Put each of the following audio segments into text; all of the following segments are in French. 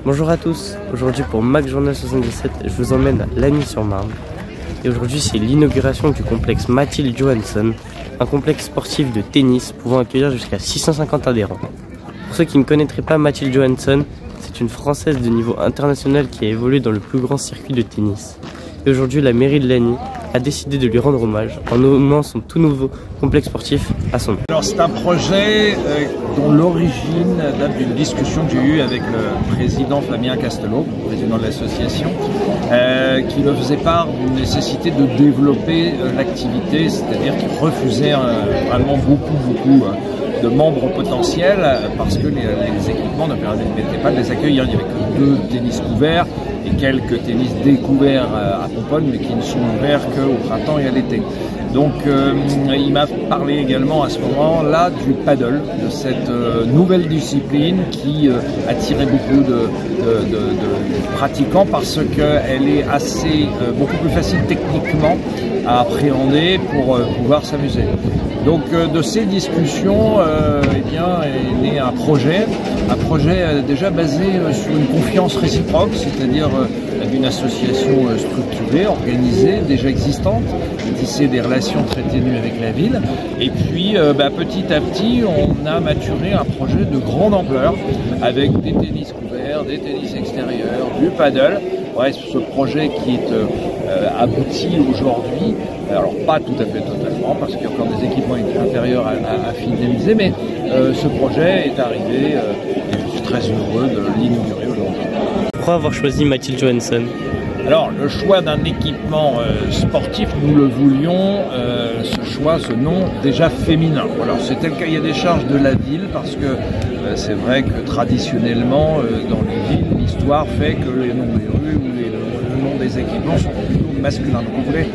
Bonjour à tous, aujourd'hui pour Mac Journal 77, je vous emmène à Lagny-sur-Marne. Et aujourd'hui c'est l'inauguration du complexe Mathilde Johansson, un complexe sportif de tennis pouvant accueillir jusqu'à 650 adhérents. Pour ceux qui ne connaîtraient pas Mathilde Johansson, c'est une Française de niveau international qui a évolué dans le plus grand circuit de tennis. Et aujourd'hui la mairie de Lagny a décidé de lui rendre hommage en nommant son tout nouveau complexe sportif à son nom. Alors c'est un projet dont l'origine date d'une discussion que j'ai eue avec le président Flavien Castelot, président de l'association, qui me faisait part d'une nécessité de développer l'activité, c'est-à-dire qu'il refusait vraiment beaucoup de membres potentiels parce que les équipements ne permettaient pas de les accueillir. Il n'y avait que 2 tennis couverts et quelques tennis découverts à Pomponne, mais qui ne sont ouverts qu'au printemps et à l'été. Donc il m'a parlé également à ce moment-là du paddle, de cette nouvelle discipline qui attirait beaucoup de pratiquants parce qu'elle est beaucoup plus facile techniquement à appréhender pour pouvoir s'amuser. Donc de ces discussions est né un projet déjà basé sur une confiance réciproque, c'est-à-dire d'une association structurée, organisée, déjà existante, qui tissait des relations très ténues avec la ville. Et puis petit à petit, on a maturé un projet de grande ampleur avec des tennis couverts, des tennis extérieurs, du paddle. Ouais, ce projet qui est abouti aujourd'hui, alors pas tout à fait totalement parce qu'il y a encore des équipements intérieurs à finaliser, mais ce projet est arrivé et je suis très heureux de l'inaugurer aujourd'hui. Pourquoi avoir choisi Mathilde Johansson? Alors le choix d'un équipement sportif, nous le voulions, ce nom déjà féminin. Voilà, c'était le cahier des charges de la ville parce que c'est vrai que traditionnellement dans les villes, l'histoire fait que les noms des rues ou le nom des équipements sont plutôt masculins. Donc on voulait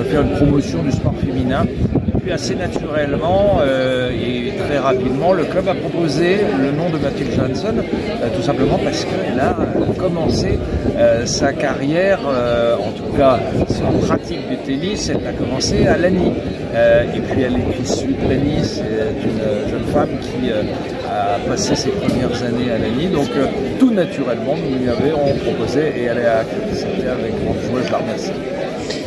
faire une promotion du sport féminin. Et puis assez naturellement et très rapidement, le club a proposé le nom de Mathilde Johansson, tout simplement parce qu'elle a commencé sa carrière, en tout cas sa pratique du tennis, elle a commencé à Lagny. Et puis elle est issue de Lagny, c'est une jeune femme qui a passé ses premières années à Lagny. Donc tout naturellement, nous lui avions proposé et elle a accepté avec grande joie, je la remercie.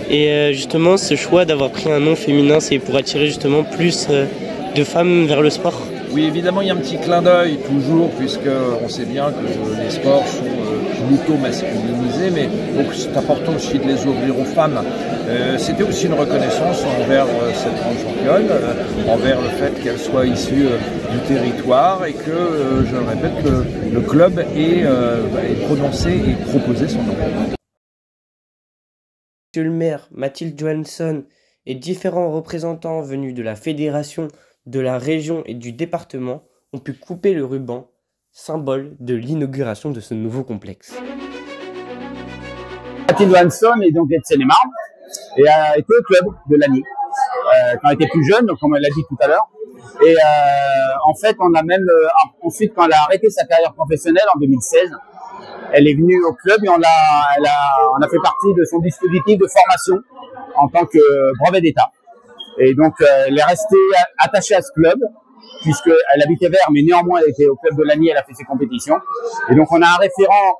Et justement, ce choix d'avoir pris un nom féminin, c'est pour attirer justement plus de femmes vers le sport? Oui, évidemment, il y a un petit clin d'œil toujours, puisqu'on sait bien que les sports sont plutôt masculinisés, mais donc c'est important aussi de les ouvrir aux femmes. C'était aussi une reconnaissance envers cette grande championne, envers le fait qu'elle soit issue du territoire et que, je le répète, que le club ait prononcé et proposé son nom. Monsieur le maire, Mathilde Johansson et différents représentants venus de la fédération, de la région et du département ont pu couper le ruban, symbole de l'inauguration de ce nouveau complexe. Mathilde Johansson est donc de Seine-et-Marne et a été au club de Lagny quand elle était plus jeune, donc comme elle l'a dit tout à l'heure. Et en fait, on a même ensuite, quand elle a arrêté sa carrière professionnelle en 2016, elle est venue au club et on a fait partie de son dispositif de formation en tant que brevet d'État. Et donc, elle est restée attachée à ce club, puisqu'elle habitait Vers, mais néanmoins, elle était au club de Lagny, elle a fait ses compétitions. Et donc, on a un référent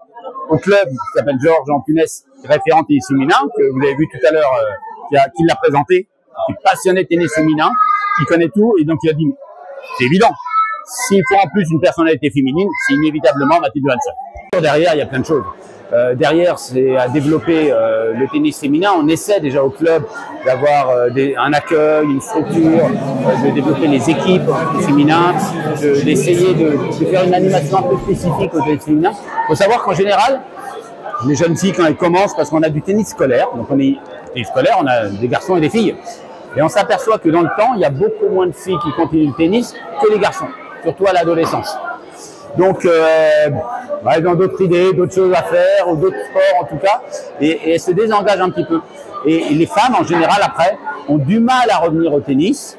au club qui s'appelle Georges Antunes, référent tennis féminin, que vous avez vu tout à l'heure, qui l'a présenté, qui est passionné de tennis féminin, qui connaît tout, et donc il a dit, c'est évident, s'il faut en plus une personnalité féminine, c'est inévitablement Mathilde Johansson. Derrière, il y a plein de choses. Derrière, c'est à développer le tennis féminin. On essaie déjà au club d'avoir un accueil, une structure, de développer les équipes féminines, d'essayer de faire une animation un peu spécifique au tennis féminin. Il faut savoir qu'en général, les jeunes filles, quand elles commencent, parce qu'on a du tennis scolaire, donc on est tennis scolaire, on a des garçons et des filles. Et on s'aperçoit que dans le temps, il y a beaucoup moins de filles qui continuent le tennis que les garçons, surtout à l'adolescence. Donc, elles ont d'autres idées, d'autres choses à faire, ou d'autres sports en tout cas, et elles se désengagent un petit peu. Et les femmes, en général, après, ont du mal à revenir au tennis,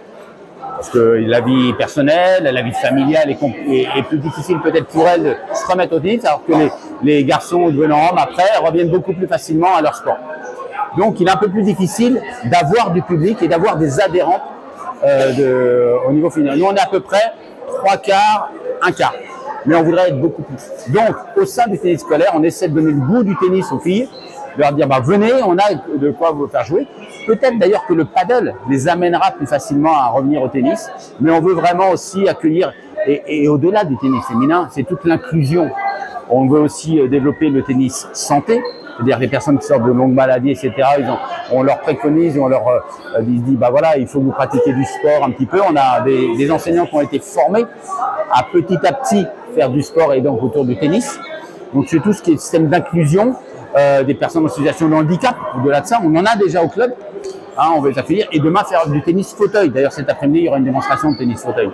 parce que la vie personnelle, la vie familiale est plus difficile peut-être pour elles de se remettre au tennis, alors que les garçons devenant hommes, après, reviennent beaucoup plus facilement à leur sport. Donc, il est un peu plus difficile d'avoir du public et d'avoir des adhérents au niveau féminin. Nous, on est à peu près 3 quarts, 1 quart. mais on voudrait être beaucoup plus. Donc, au sein du tennis scolaire, on essaie de donner le goût du tennis aux filles, de leur dire, venez, on a de quoi vous faire jouer. Peut-être d'ailleurs que le paddle les amènera plus facilement à revenir au tennis, mais on veut vraiment aussi accueillir, et au-delà du tennis féminin, c'est toute l'inclusion. On veut aussi développer le tennis santé, c'est-à-dire les personnes qui sortent de longues maladies, etc. On leur préconise, on leur dit, voilà, il faut que vous pratiquiez du sport un petit peu. On a des enseignants qui ont été formés à petit faire du sport et donc autour du tennis. Donc c'est tout ce qui est système d'inclusion des personnes en situation de handicap. Au-delà de ça, on en a déjà au club. On veut les accueillir et demain faire du tennis fauteuil. D'ailleurs, cet après-midi, il y aura une démonstration de tennis fauteuil.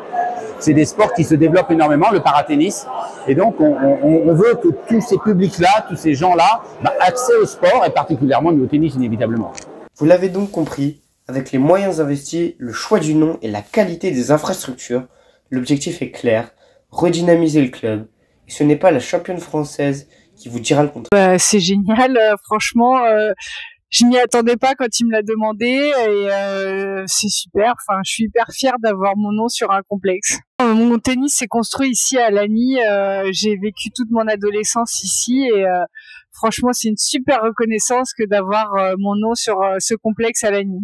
C'est des sports qui se développent énormément, le paratennis. Et donc, on veut que tous ces publics-là, tous ces gens-là, accès au sport et particulièrement au tennis inévitablement. Vous l'avez donc compris, avec les moyens investis, le choix du nom et la qualité des infrastructures, l'objectif est clair, redynamiser le club. Et ce n'est pas la championne française qui vous dira le contraire. C'est génial, franchement. Je m'y attendais pas quand il me l'a demandé et c'est super. Enfin, je suis hyper fière d'avoir mon nom sur un complexe. Mon tennis s'est construit ici à Lagny. J'ai vécu toute mon adolescence ici et franchement, c'est une super reconnaissance que d'avoir mon nom sur ce complexe à Lagny.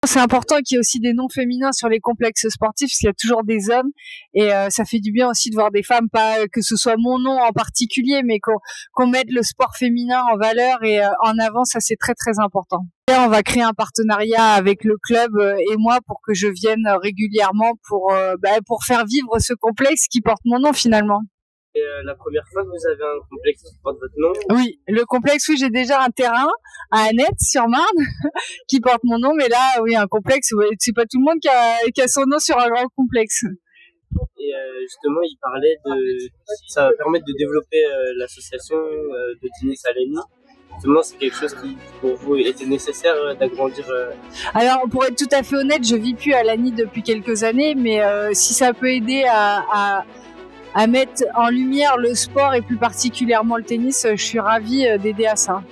C'est important qu'il y ait aussi des noms féminins sur les complexes sportifs parce qu'il y a toujours des hommes et ça fait du bien aussi de voir des femmes, pas que ce soit mon nom en particulier, mais qu'on mette le sport féminin en valeur et en avant, ça c'est très très important. Là, on va créer un partenariat avec le club et moi pour que je vienne régulièrement pour faire vivre ce complexe qui porte mon nom finalement. Et la première fois que vous avez un complexe qui porte votre nom? Oui, le complexe, oui, j'ai déjà un terrain à Annette, sur Marne, qui porte mon nom, mais là, oui, un complexe, c'est pas tout le monde qui a son nom sur un grand complexe. Et justement, il parlait ça va permettre de développer l'association de tennis à Lagny. Justement, c'est quelque chose qui, pour vous, était nécessaire d'agrandir. Alors, pour être tout à fait honnête, je vis plus à Lagny depuis quelques années, mais si ça peut aider à mettre en lumière le sport et plus particulièrement le tennis, je suis ravie d'aider à ça.